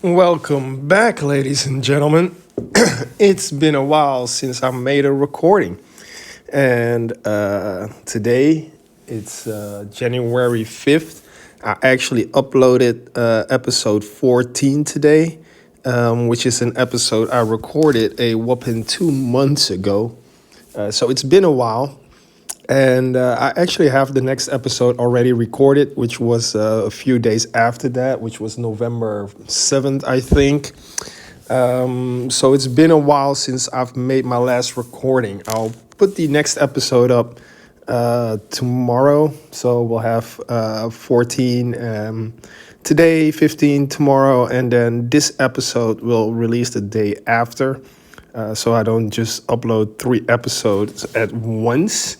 Welcome back, ladies and gentlemen. It's been a while since I made a recording, and today it's January 5th. I actually uploaded episode 14 today, which is an episode I recorded a whopping 2 months ago. So it's been a while. And I actually have the next episode already recorded, which was a few days after that, which was November 7th, I think. So it's been a while since I've made my last recording. I'll put the next episode up tomorrow. So we'll have 14 today, 15 tomorrow, and then this episode will release the day after. So I don't just upload 3 episodes at once.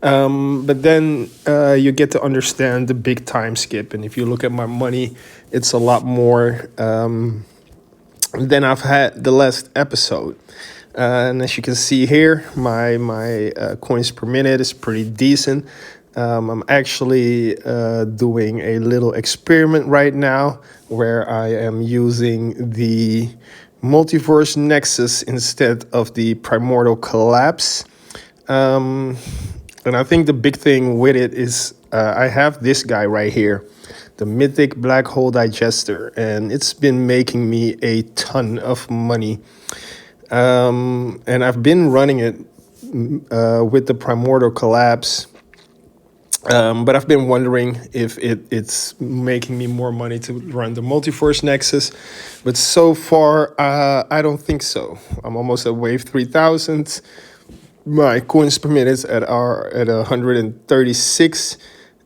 But then you get to understand the big time skip. And if you look at my money, it's a lot more than I've had the last episode. And as you can see here, my coins per minute is pretty decent. I'm actually doing a little experiment right now where I am using the Multiverse Nexus instead of the Primordial Collapse. And I think the big thing with it is I have this guy right here, the Mythic Black Hole Digester, and it's been making me a ton of money. And I've been running it with the Primordial Collapse, but I've been wondering if it's making me more money to run the Multiverse Nexus. But so far, I don't think so. I'm almost at wave 3000. My coins per minute is at 136,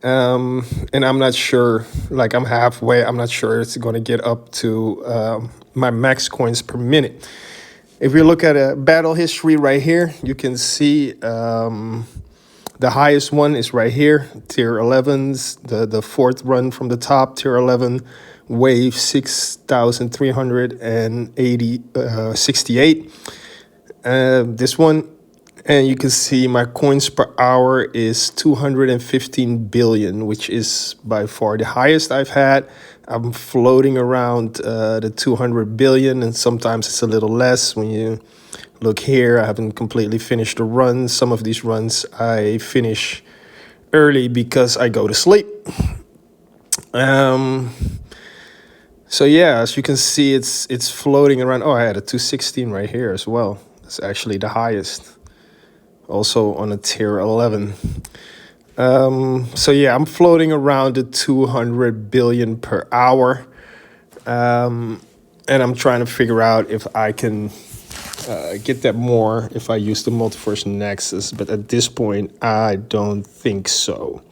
and I'm not sure. Like I'm halfway. I'm not sure it's going to get up to my max coins per minute. If we look at a battle history right here, you can see the highest one is right here, tier 11s. The fourth run from the top, tier 11, wave 6,368. This one. And you can see my coins per hour is 215 billion, which is by far the highest I've had. I'm floating around the 200 billion, and sometimes it's a little less. When you look here, I haven't completely finished the run. Some of these runs I finish early because I go to sleep. So yeah, as you can see, it's floating around. Oh, I had a 216 right here as well. That's actually the highest. Also on a tier 11. So yeah, I'm floating around the 200 billion per hour. And I'm trying to figure out if I can get that more if I use the Multiverse Nexus. But at this point, I don't think so.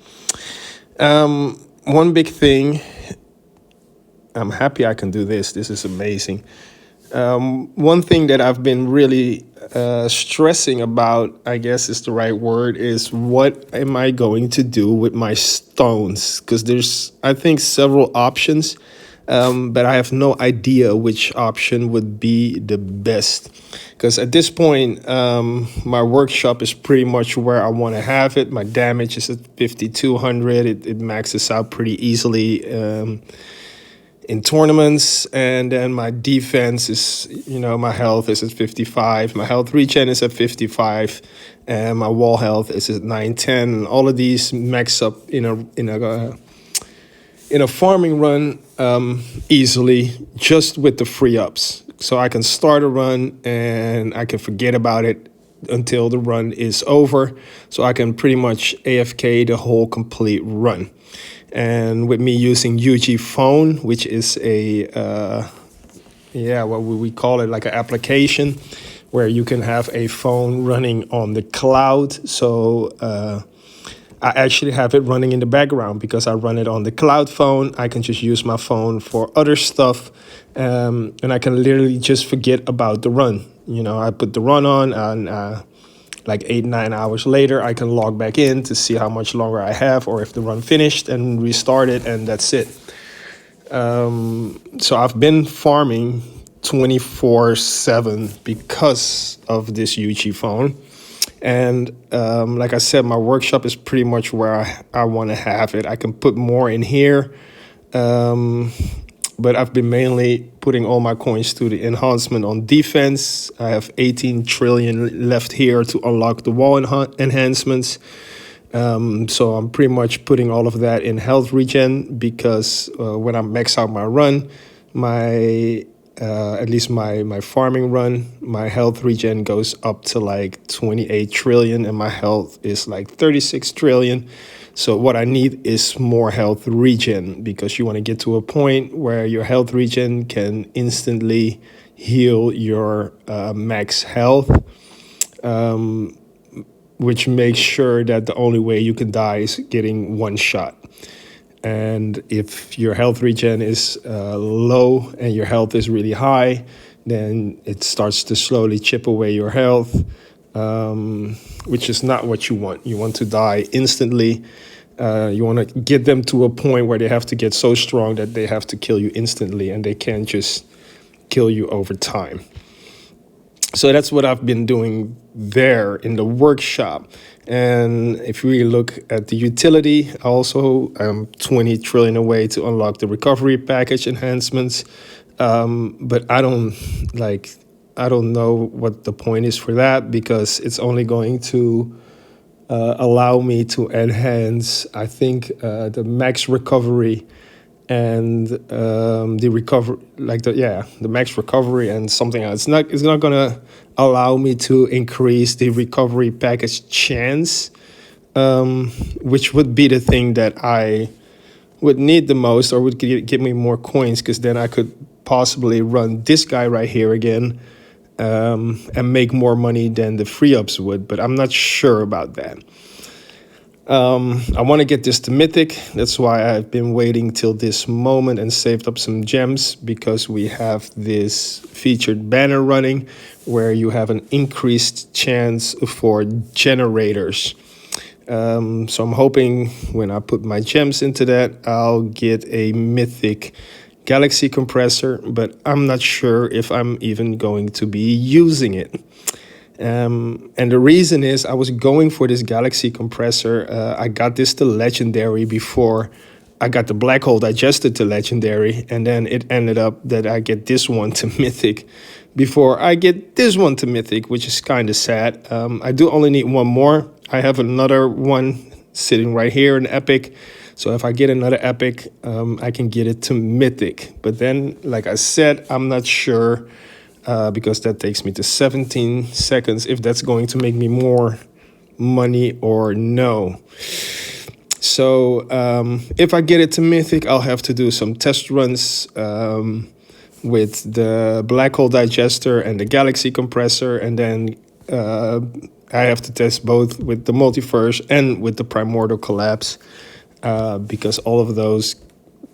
One big thing, I'm happy I can do this. This is amazing. One thing that I've been really stressing about, I guess is the right word, is what am I going to do with my stones? Because there's, I think, several options, but I have no idea which option would be the best. Because at this point, my workshop is pretty much where I want to have it. My damage is at 5,200. It maxes out pretty easily. In tournaments, and then my defense is, my health is at 55, my health regen is at 55, and my wall health is at 910. And all of these max up in a farming run easily, just with the free ups. So I can start a run and I can forget about it until the run is over. So I can pretty much AFK the whole complete run. And with me using UG Phone, which is what would we call it, like an application where you can have a phone running on the cloud. So I actually have it running in the background because I run it on the cloud phone. I can just use my phone for other stuff, and I can literally just forget about the run. I put the run on, and like 8-9 hours later, I can log back in to see how much longer I have, or if the run finished, and restart it, and that's it. So I've been farming 24/7 because of this UG Phone. And like I said, my workshop is pretty much where I want to have it. I can put more in here. but I've been mainly putting all my coins to the enhancement on defense. I have 18 trillion left here to unlock the wall enhancements. So I'm pretty much putting all of that in health regen because when I max out my run, my at least my farming run, my health regen goes up to like 28 trillion and my health is like 36 trillion. So what I need is more health regen because you want to get to a point where your health regen can instantly heal your max health, which makes sure that the only way you can die is getting one shot. And if your health regen is low and your health is really high, then it starts to slowly chip away your health, which is not what you want. You want to die instantly. You want to get them to a point where they have to get so strong that they have to kill you instantly and they can't just kill you over time. So that's what I've been doing there in the workshop. And if we look at the utility, also I'm 20 trillion away to unlock the recovery package enhancements. But I don't know what the point is for that because it's only going to allow me to enhance, I think, the max recovery and the recovery, the max recovery and something else. It's not gonna allow me to increase the recovery package chance, which would be the thing that I would need the most, or would give me more coins, because then I could possibly run this guy right here again, and make more money than the free ups would. But I'm not sure about that. I want to get this to Mythic. That's why I've been waiting till this moment and saved up some gems, because we have this featured banner running where you have an increased chance for generators. So I'm hoping when I put my gems into that, I'll get a Mythic Galaxy compressor, but I'm not sure if I'm even going to be using it. And the reason is I was going for this Galaxy compressor. I got this to Legendary before I got the Black Hole Digested to Legendary, and then it ended up that I get this one to Mythic before I get this one to Mythic, which is kind of sad. I do only need one more. I have another one sitting right here in Epic. So if I get another Epic, I can get it to Mythic. But then, like I said, I'm not sure, because that takes me to 17 seconds, if that's going to make me more money or no. So if I get it to Mythic, I'll have to do some test runs with the Black Hole Digester and the Galaxy Compressor, and then I have to test both with the Multiverse and with the Primordial Collapse, because all of those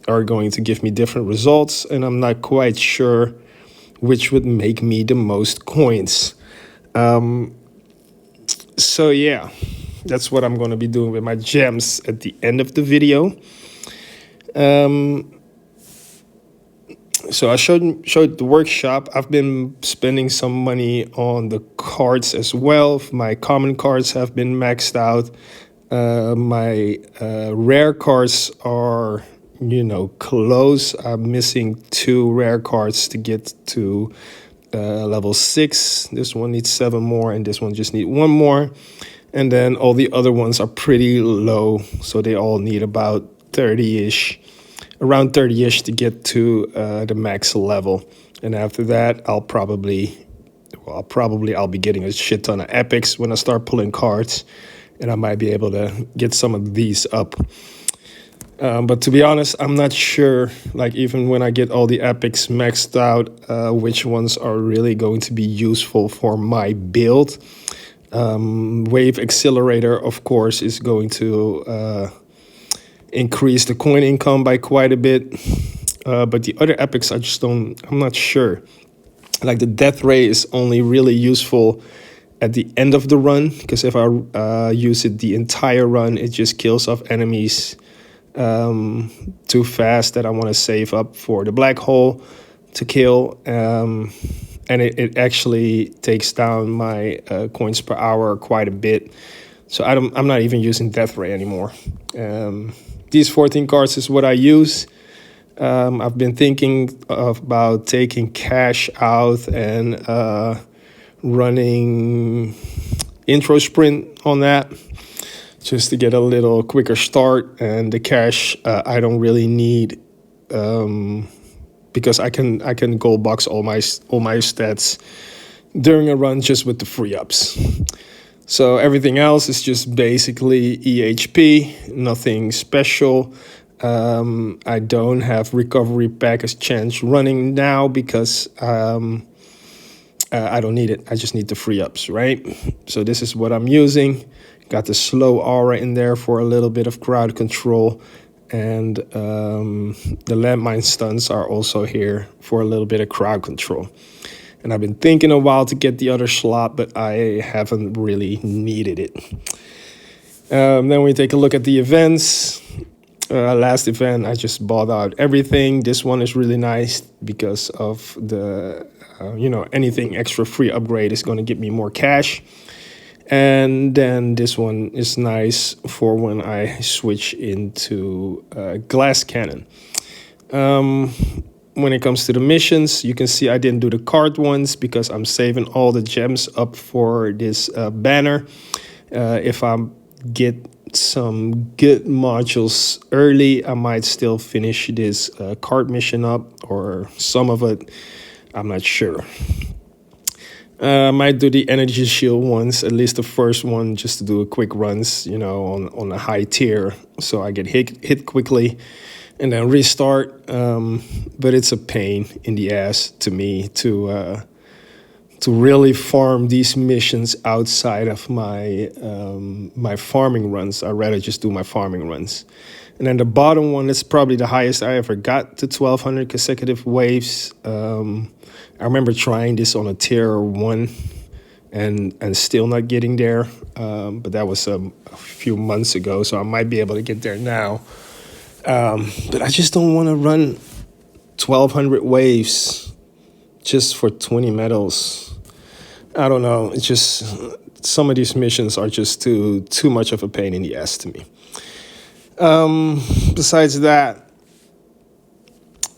are going to give me different results, and I'm not quite sure which would make me the most coins. So yeah, that's what I'm going to be doing with my gems at the end of the video. So I showed the workshop. I've been spending some money on the cards as well. My common cards have been maxed out. My rare cards are, close. I'm missing 2 rare cards to get to level 6. This one needs 7 more, and this one just needs 1 more. And then all the other ones are pretty low, so they all need about 30-ish, around 30-ish to get to the max level. And after that, I'll be getting a shit ton of epics when I start pulling cards, and I might be able to get some of these up. But to be honest, I'm not sure, even when I get all the epics maxed out, which ones are really going to be useful for my build. Wave Accelerator, of course, is going to increase the coin income by quite a bit. But the other epics, I'm not sure. Like the Death Ray is only really useful at the end of the run, because if I use it the entire run, it just kills off enemies too fast that I want to save up for the Black Hole to kill. And it actually takes down my coins per hour quite a bit. So I'm not even using Death Ray anymore. These 14 cards is what I use. I've been thinking about taking cash out and running intro sprint on that just to get a little quicker start. And the cash I don't really need because I can gold box all my stats during a run just with the free ups. So everything else is just basically EHP, nothing special. I don't have recovery package chance running now because I don't need it. I just need the free ups, right? So this is what I'm using. Got the slow aura in there for a little bit of crowd control. And the landmine stunts are also here for a little bit of crowd control. And I've been thinking a while to get the other slot, but I haven't really needed it. Then we take a look at the events. Last event, I just bought out everything. This one is really nice because of the, anything extra free upgrade is going to give me more cash. And then this one is nice for when I switch into glass cannon. When it comes to the missions, you can see I didn't do the card ones because I'm saving all the gems up for this banner. If I get some good modules early, I might still finish this card mission up, or some of it, I'm not sure. I might do the energy shield ones, at least the first one, just to do a quick runs, on a high tier, so I get hit quickly and then restart. But it's a pain in the ass to me to really farm these missions outside of my my farming runs. I'd rather just do my farming runs. And then the bottom one is probably the highest I ever got, to 1,200 consecutive waves. I remember trying this on a tier 1 and still not getting there. But that was a few months ago, so I might be able to get there now. But I just don't want to run 1,200 waves just for 20 medals. I don't know. It's just some of these missions are just too much of a pain in the ass to me. Besides that,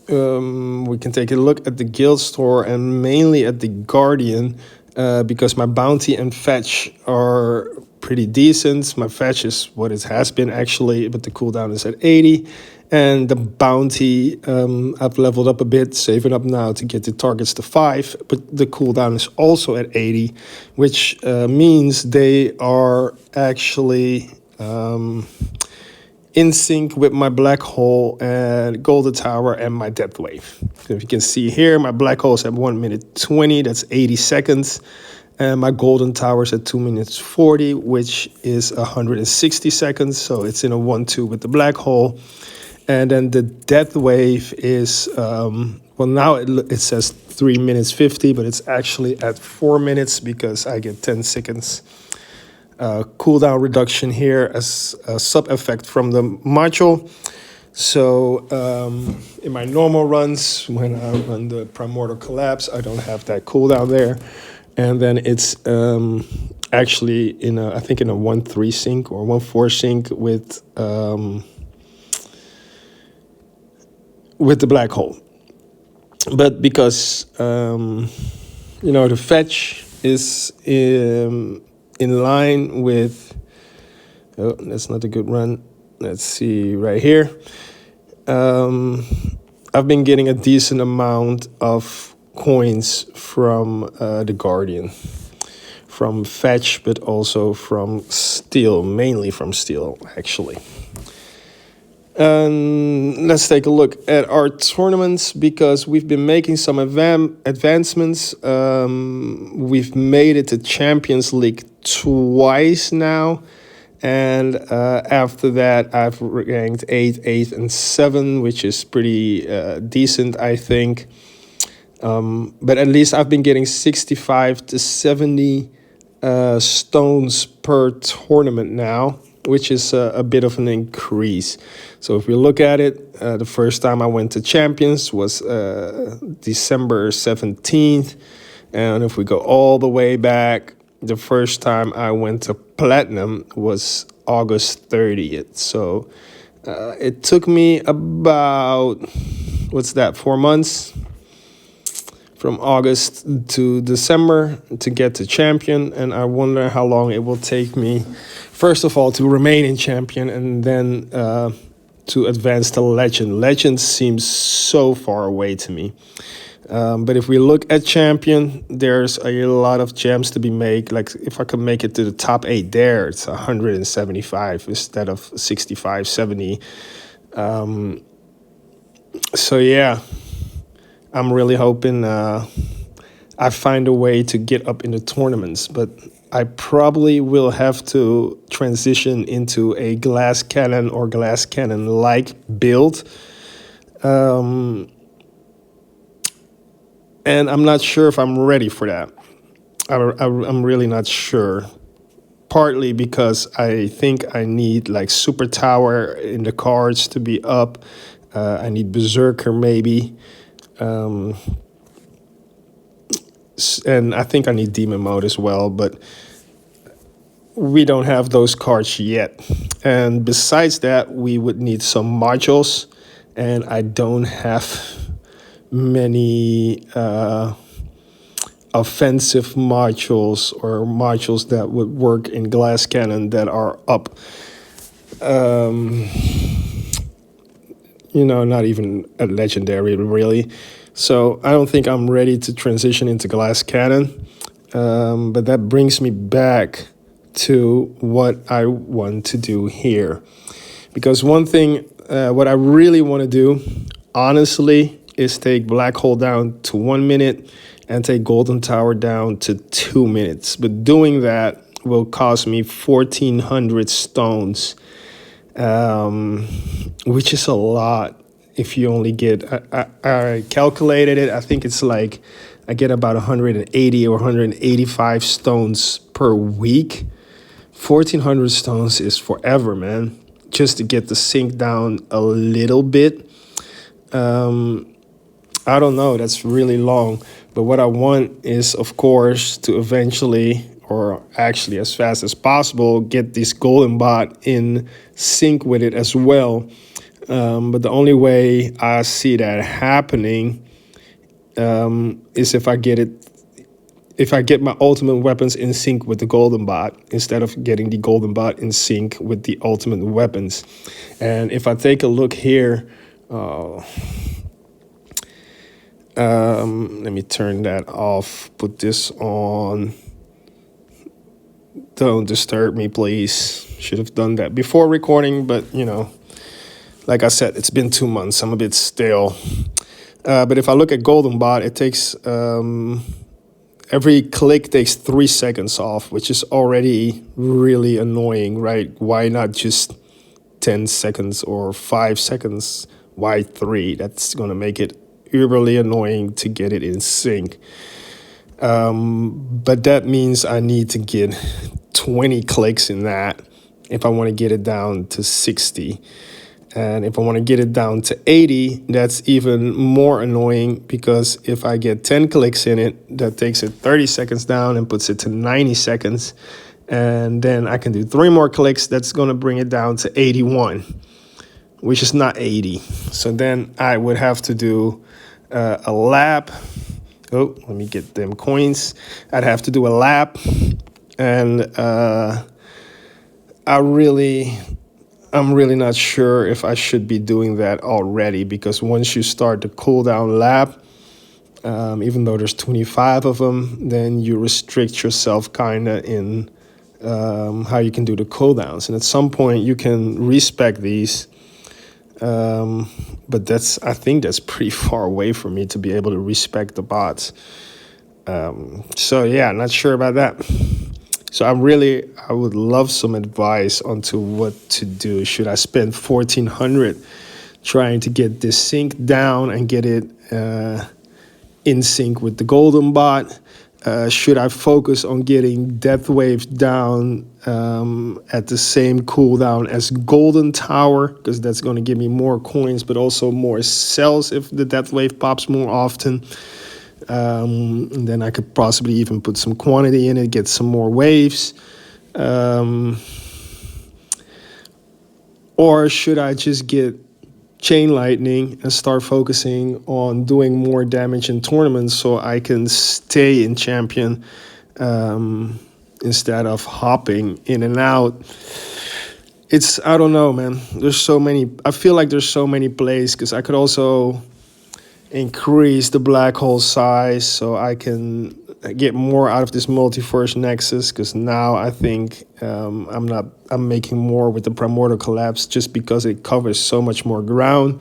we can take a look at the guild store and mainly at the Guardian because my bounty and fetch are pretty decent. My fetch is what it has been actually, but the cooldown is at 80. And the bounty, I've leveled up a bit, saving up now to get the targets to 5. But the cooldown is also at 80, which means they are actually in sync with my black hole and golden tower and my depth wave. So if you can see here, my black hole is at 1 minute 20, that's 80 seconds. And my golden tower is at 2 minutes 40, which is 160 seconds. So it's in a 1-2 with the black hole. And then the depth wave is, now it says 3 minutes 50, but it's actually at 4 minutes because I get 10 seconds cooldown reduction here as a sub effect from the module. So in my normal runs, when I run the Primordial Collapse, I don't have that cooldown there. And then it's actually in a 1-3 sync or 1-4 sync with the black hole. But because the fetch is in line with, that's not a good run. Let's see right here. I've been getting a decent amount of coins from the Guardian, from fetch, but also from steel, mainly from steel actually. Let's take a look at our tournaments because we've been making some advancements. We've made it to Champions League twice now. And after that, I've ranked 8, 8, and 7, which is pretty decent, I think. But at least I've been getting 65 to 70 stones per tournament now, which is a bit of an increase. So if we look at it, the first time I went to Champions was December 17th. And if we go all the way back, the first time I went to Platinum was August 30th. So it took me about what's that, 4 months from August to December to get to champion. And I wonder how long it will take me, first of all, to remain in champion, and then to advance to legend. Legend seems so far away to me. But if we look at champion, there's a lot of gems to be made. Like if I could make it to the top 8 there, it's 175 instead of 65, 70. So yeah, I'm really hoping I find a way to get up in the tournaments, but I probably will have to transition into a glass cannon or glass cannon like build. And I'm not sure if I'm ready for that. I'm really not sure. Partly because I think I need like super tower in the cards to be up. I need berserker maybe. And I think I need demon mode as well, but we don't have those cards yet. And besides that, we would need some modules, and I don't have many offensive modules or modules that would work in glass cannon that are up. Not even a legendary really. So I don't think I'm ready to transition into glass cannon. But that brings me back to what I want to do here. Because one thing, what I really want to do, honestly, is take Black Hole down to 1 minute and take Golden Tower down to 2 minutes. But doing that will cost me 1,400 stones, which is a lot. If you only get, I calculated it, I think it's like, I get about 180 or 185 stones per week. 1,400 stones is forever, man. Just to get the sync down a little bit. I don't know, that's really long. But what I want is, of course, to eventually, or actually as fast as possible, get this golden bot in sync with it as well. But the only way I see that happening is if I get my ultimate weapons in sync with the golden bot instead of getting the golden bot in sync with the ultimate weapons. And if I take a look here, let me turn that off, put this on. Don't disturb me, please. Should have done that before recording, but like I said, it's been 2 months. I'm a bit stale. But if I look at Golden Bot, it takes, every click takes 3 seconds off, which is already really annoying, right? Why not just 10 seconds or 5 seconds? Why 3? That's going to make it uberly annoying to get it in sync. But that means I need to get 20 clicks in that if I want to get it down to 60. And if I want to get it down to 80, that's even more annoying, because if I get 10 clicks in it, that takes it 30 seconds down and puts it to 90 seconds. And then I can do 3 more clicks. That's going to bring it down to 81, which is not 80. So then I would have to do a lap. Oh, let me get them coins. I'd have to do a lap. And I'm really not sure if I should be doing that already, because once you start the cooldown lap, even though there's 25 of them, then you restrict yourself kind of in how you can do the cooldowns. And at some point you can respec these, but I think that's pretty far away for me to be able to respec the bots. So yeah, not sure about that. So I would love some advice onto what to do. Should I spend 1,400 trying to get this sync down and get it in sync with the golden bot? Should I focus on getting Death Wave down at the same cooldown as Golden Tower? Because that's going to give me more coins, but also more cells if the Death Wave pops more often. And then I could possibly even put some quantity in it, get some more waves. Or should I just get chain lightning and start focusing on doing more damage in tournaments so I can stay in champion instead of hopping in and out. I don't know, man. I feel like there's so many plays because I could also increase the black hole size so I can get more out of this multiverse nexus, because now I think I'm making more with the primordial collapse just because it covers so much more ground.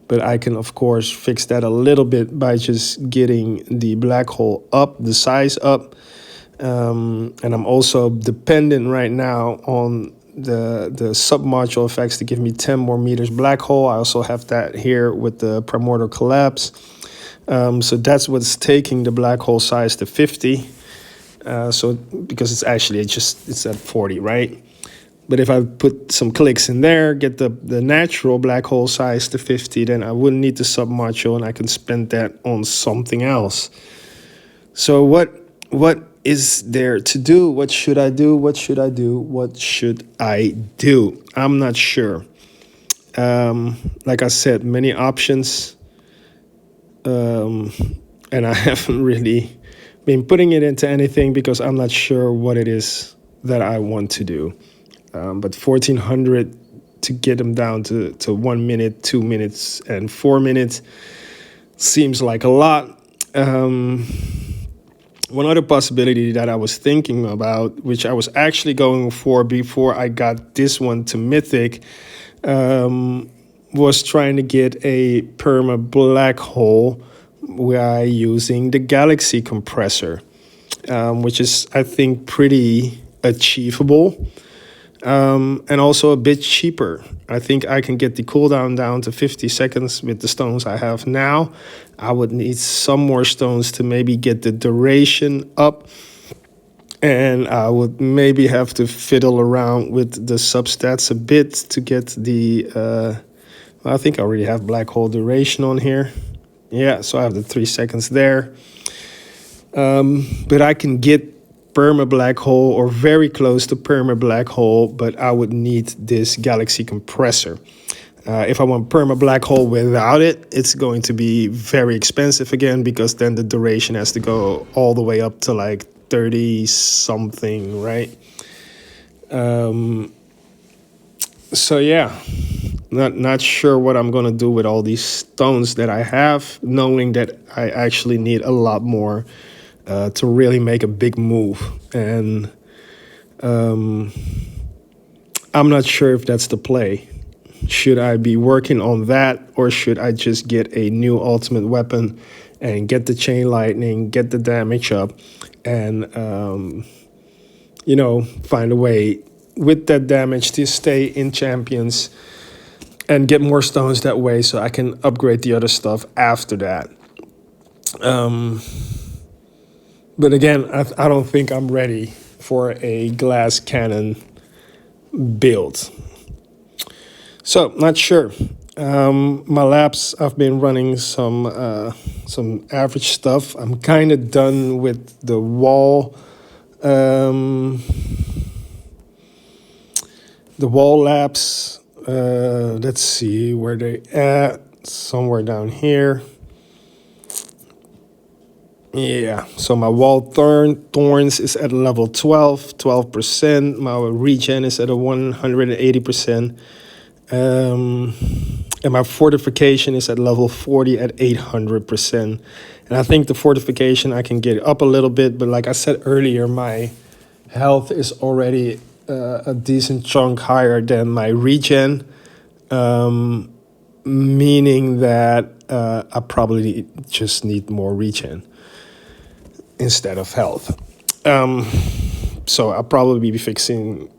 But I can of course fix that a little bit by just getting the black hole up, the size up, and I'm also dependent right now on the sub-module effects to give me 10 more meters black hole. I also have that here with the primordial collapse. So that's what's taking the black hole size to 50. So because it's at 40, right? But if I put some clicks in there, get the natural black hole size to 50, then I wouldn't need the sub-module and I can spend that on something else. So what is there to do? What should I do? What should I do? What should I do? I'm not sure. Like I said, many options. And I haven't really been putting it into anything because I'm not sure what it is that I want to do. But 1,400 to get them down to 1 minute, 2 minutes, and 4 minutes seems like a lot. One other possibility that I was thinking about, which I was actually going for before I got this one to Mythic, was trying to get a perma black hole by using the Galaxy compressor, which is, I think, pretty achievable, and also a bit cheaper. I think I can get the cooldown down to 50 seconds with the stones I have now. I would need some more stones to maybe get the duration up, and I would maybe have to fiddle around with the substats a bit to get the I think I already have black hole duration on here. Yeah, so I have the 3 seconds there. But I can get perma black hole or very close to perma black hole, but I would need this Galaxy compressor. If I want perma black hole without it, it's going to be very expensive again, because then the duration has to go all the way up to like 30 something, right? So yeah, not sure what I'm gonna do with all these stones that I have, knowing that I actually need a lot more to really make a big move. And I'm not sure if that's the play. Should I be working on that, or should I just get a new ultimate weapon and get the chain lightning, get the damage up, and find a way with that damage to stay in champions and get more stones that way, so I can upgrade the other stuff after that. But again, I don't think I'm ready for a glass cannon build. So, not sure. My laps, I've been running some average stuff. I'm kind of done with the wall. The wall laps. Let's see where they at. Somewhere down here. Yeah, so my wall thorns is at level 12%. My regen is at a 180%. And my fortification is at level 40 at 800%. And I think the fortification I can get up a little bit, but like I said earlier, my health is already a decent chunk higher than my regen, meaning that I probably just need more regen instead of health. So I'll probably be focusing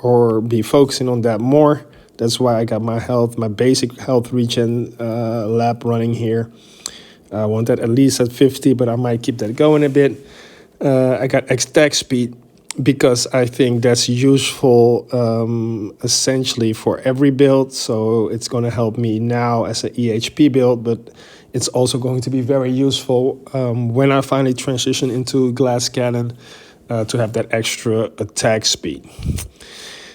on that more. That's why I got my basic health regen lap running here. I want that at least at 50, but I might keep that going a bit. I got attack speed because I think that's useful essentially for every build. So it's going to help me now as an EHP build, but it's also going to be very useful when I finally transition into glass cannon to have that extra attack speed.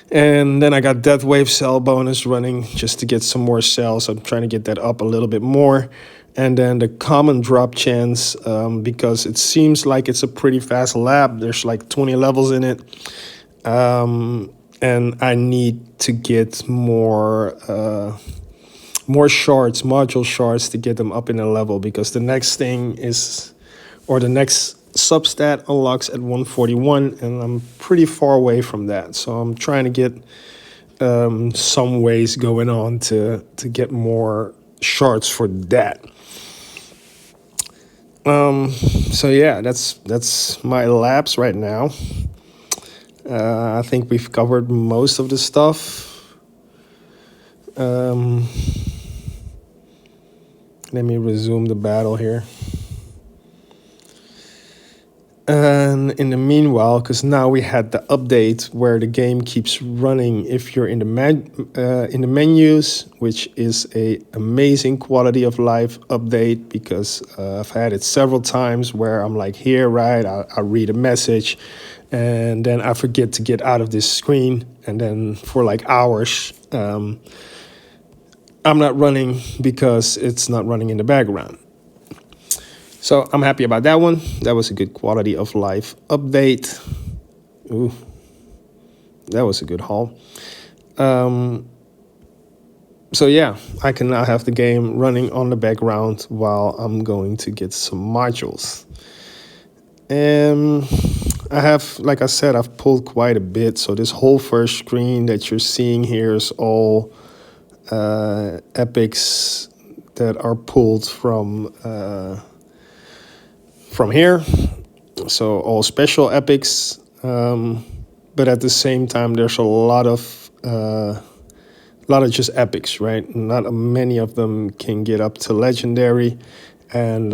And then I got Death Wave Cell bonus running just to get some more cells. I'm trying to get that up a little bit more. And then the common drop chance, because it seems like it's a pretty fast lab. There's like 20 levels in it. And I need to get more shards, module shards, to get them up in a level, because the next thing is, or the next substat unlocks at 141, and I'm pretty far away from that. So I'm trying to get some ways going on to get more shards for that. So yeah, that's my labs right now. I think we've covered most of the stuff. Let me resume the battle here. And in the meanwhile, because now we had the update where the game keeps running if you're in the menus, which is a amazing quality of life update, because I've had it several times where I'm like here, right? I read a message, and then I forget to get out of this screen, and then for like hours, I'm not running because it's not running in the background. So I'm happy about that one. That was a good quality of life update. Ooh, that was a good haul. So yeah, I can now have the game running on the background while I'm going to get some modules. And I have, like I said, I've pulled quite a bit. So this whole first screen that you're seeing here is all epics that are pulled from here. So all special epics, but at the same time, there's a lot of just epics, right? Not many of them can get up to legendary, and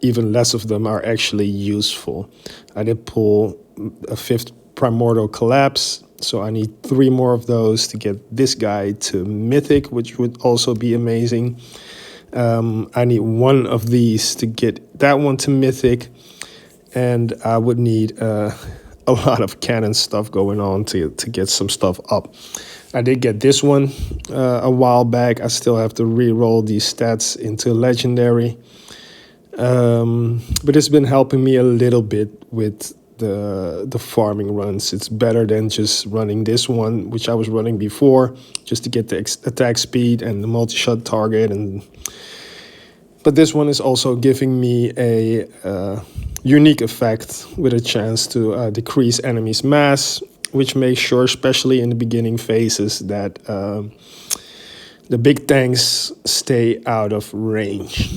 even less of them are actually useful. I did pull a 5th Primordial Collapse, so I need 3 more of those to get this guy to Mythic, which would also be amazing. I need 1 of these to get that one to Mythic, and I would need a lot of cannon stuff going on to get some stuff up. I did get this one a while back. I still have to re-roll these stats into legendary, but it's been helping me a little bit with the farming runs. It's better than just running this one, which I was running before, just to get the attack speed and the multi-shot target. But this one is also giving me a unique effect with a chance to decrease enemies' mass, which makes sure, especially in the beginning phases, that the big tanks stay out of range.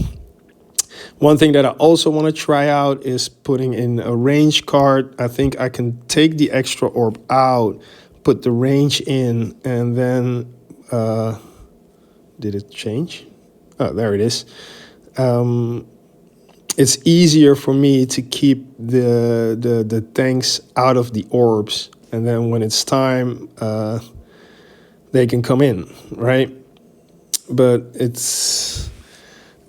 One thing that I also want to try out is putting in a range card. I think I can take the extra orb out, put the range in, and then did it change? Oh, there it is. It's easier for me to keep the tanks out of the orbs, and then when it's time, they can come in, right? But it's,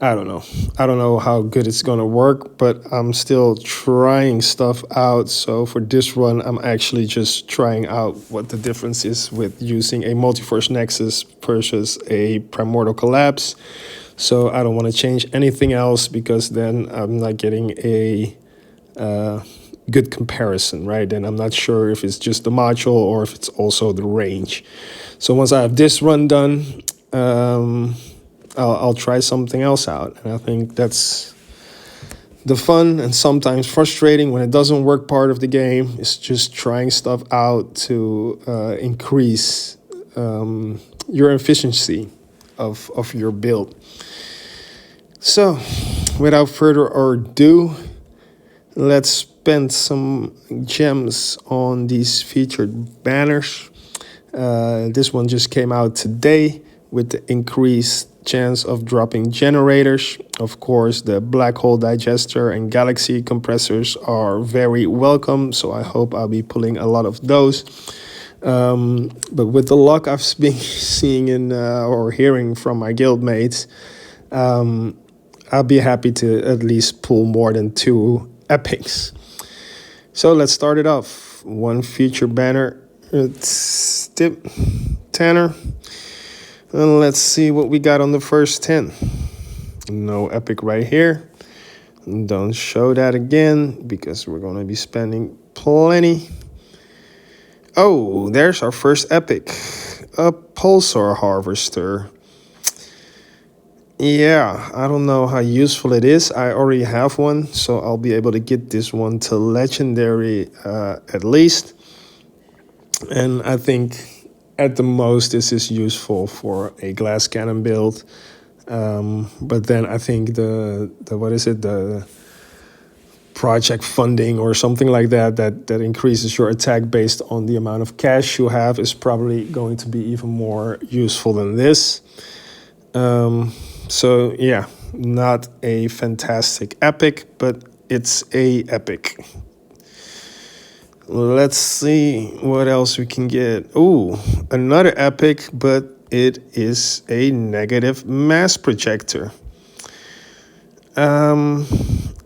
I don't know how good it's gonna work, but I'm still trying stuff out. So for this run, I'm actually just trying out what the difference is with using a Multiverse Nexus versus a Primordial Collapse. So I don't want to change anything else, because then I'm not getting a good comparison, right? And I'm not sure if it's just the module or if it's also the range. So once I have this run done, I'll try something else out. And I think that's the fun and sometimes frustrating when it doesn't work part of the game, is just trying stuff out to increase your efficiency of your build. So without further ado, let's spend some gems on these featured banners. This one just came out today with the increased chance of dropping generators. Of course, the Black Hole Digester and Galaxy Compressors are very welcome, so I hope I'll be pulling a lot of those. But with the luck I've been seeing in or hearing from my guild mates, I'll be happy to at least pull more than 2 epics. So let's start it off. One feature banner It's dip Tanner. And let's see what we got on the first 10. No epic right here. Don't show that again because we're going to be spending plenty. Oh, there's our first epic. A pulsar harvester. Yeah, I don't know how useful it is. I already have one, so I'll be able to get this one to legendary at least. And I think at the most this is useful for a glass cannon build. But then I think the what is it, the project funding or something like that increases your attack based on the amount of cash you have is probably going to be even more useful than this. So yeah, not a fantastic epic, but it's a epic. Let's see what else we can get. Ooh, another epic, but it is a negative mass projector.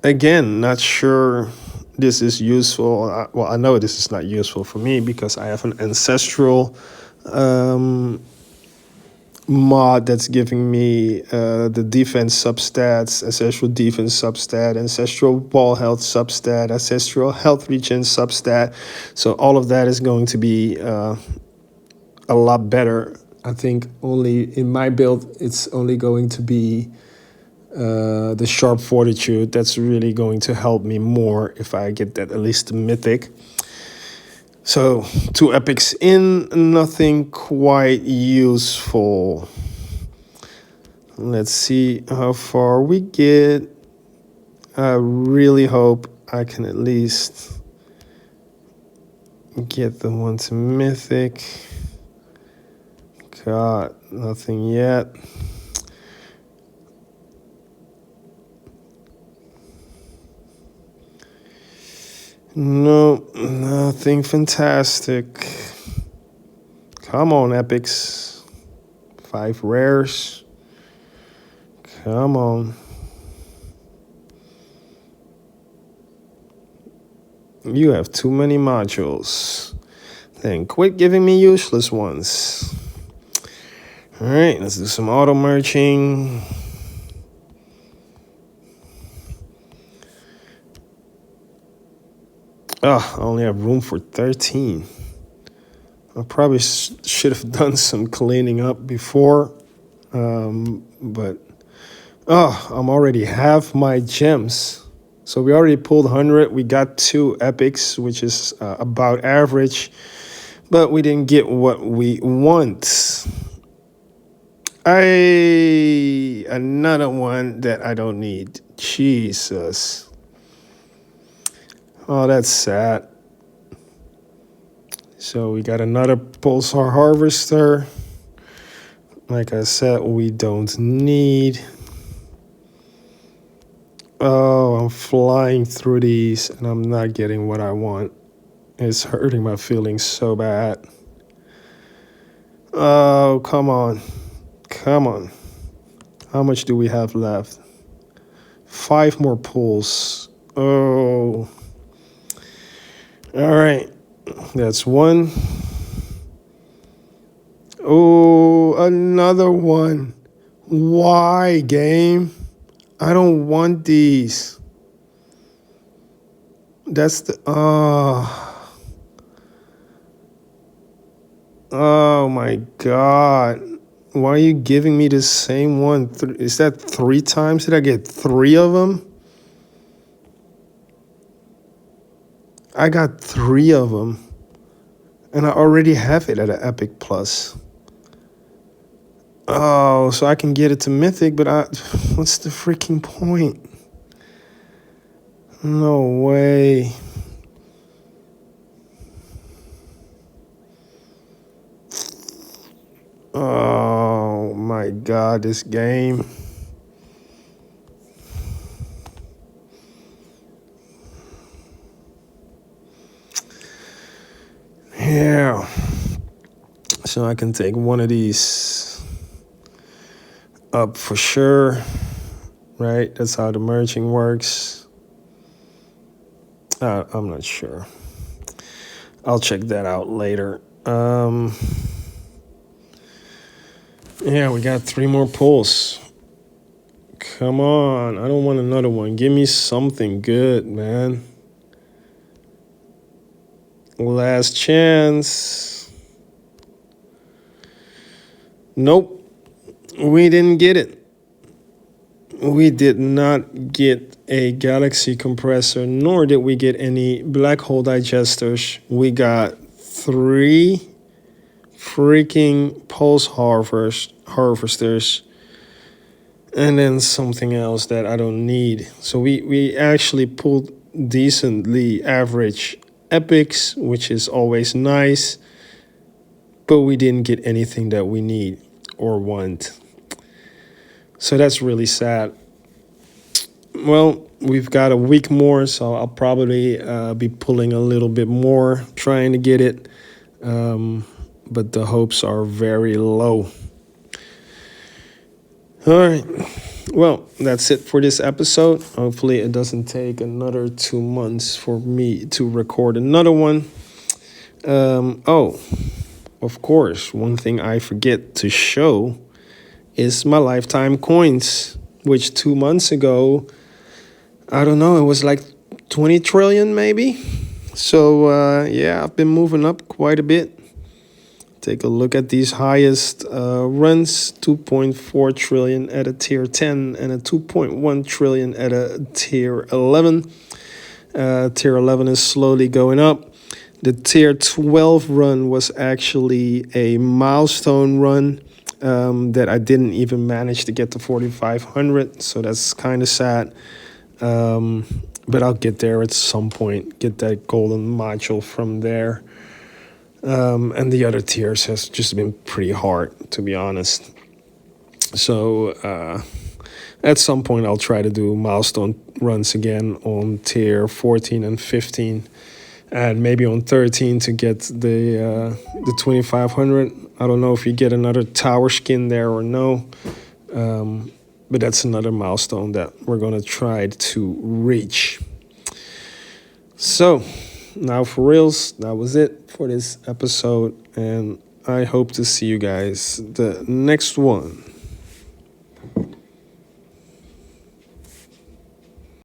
Again, not sure this is useful. Well, I know this is not useful for me because I have an ancestral mod that's giving me the defense substats, ancestral defense substat, ancestral ball health substat, ancestral health regen substat. So all of that is going to be a lot better. I think only in my build, it's only going to be the sharp fortitude. That's really going to help me more if I get that at least mythic. So 2 epics in, nothing quite useful. Let's see how far we get. I really hope I can at least get the one to mythic. God, nothing yet. No, nothing fantastic. Come on, epics. 5 rares. Come on. You have too many modules. Then quit giving me useless ones. All right, let's do some auto merging. Oh, I only have room for 13. I probably should have done some cleaning up before. But I'm already half my gems. So we already pulled 100. We got 2 epics, which is about average. But we didn't get what we want. Another one that I don't need. Jesus. Oh, that's sad. So we got another pulsar harvester. Like I said, we don't need. Oh, I'm flying through these and I'm not getting what I want. It's hurting my feelings so bad. Oh, come on. Come on. How much do we have left? 5 more pulls. Oh. All right. That's 1. Oh, another one. Why, game? I don't want these. That's the... Oh, my God. Why are you giving me the same one? Is that 3 times? Did I get 3 of them? I got 3 of them. And I already have it at an Epic Plus. Oh, so I can get it to Mythic, but what's the freaking point? No way. Oh my God, this game. Yeah. So I can take one of these up for sure, right? That's how the merging works. I'm not sure. I'll check that out later. Um, yeah, we got three more pulls. Come on, I don't want another one. Give me something good, man. Last chance. Nope, we didn't get it. We did not get a galaxy compressor, nor did we get any black hole digesters. We got three freaking pulse harvesters, and then something else that I don't need. So we actually pulled decently average epics, which is always nice, but we didn't get anything that we need or want. So that's really sad. Well, we've got a week more, so I'll probably be pulling a little bit more, trying to get it. But the hopes are very low. All right. Well, that's it for this episode. Hopefully, it doesn't take another 2 months for me to record another one. Oh, of course, one thing I forget to show is my lifetime coins, which 2 months ago, I don't know, it was like 20 trillion maybe. So, yeah, I've been moving up quite a bit. Take a look at these highest runs, 2.4 trillion at a tier 10 and a 2.1 trillion at a tier 11. Tier 11 is slowly going up. The tier 12 run was actually a milestone run that I didn't even manage to get to 4,500. So that's kind of sad. But I'll get there at some point, get that golden module from there. And the other tiers has just been pretty hard, to be honest. So at some point, I'll try to do milestone runs again on tier 14 and 15, and maybe on 13 to get the 2,500. I don't know if you get another tower skin there or no, but that's another milestone that we're gonna try to reach. So. Now, for reals, that was it for this episode, and I hope to see you guys the next one.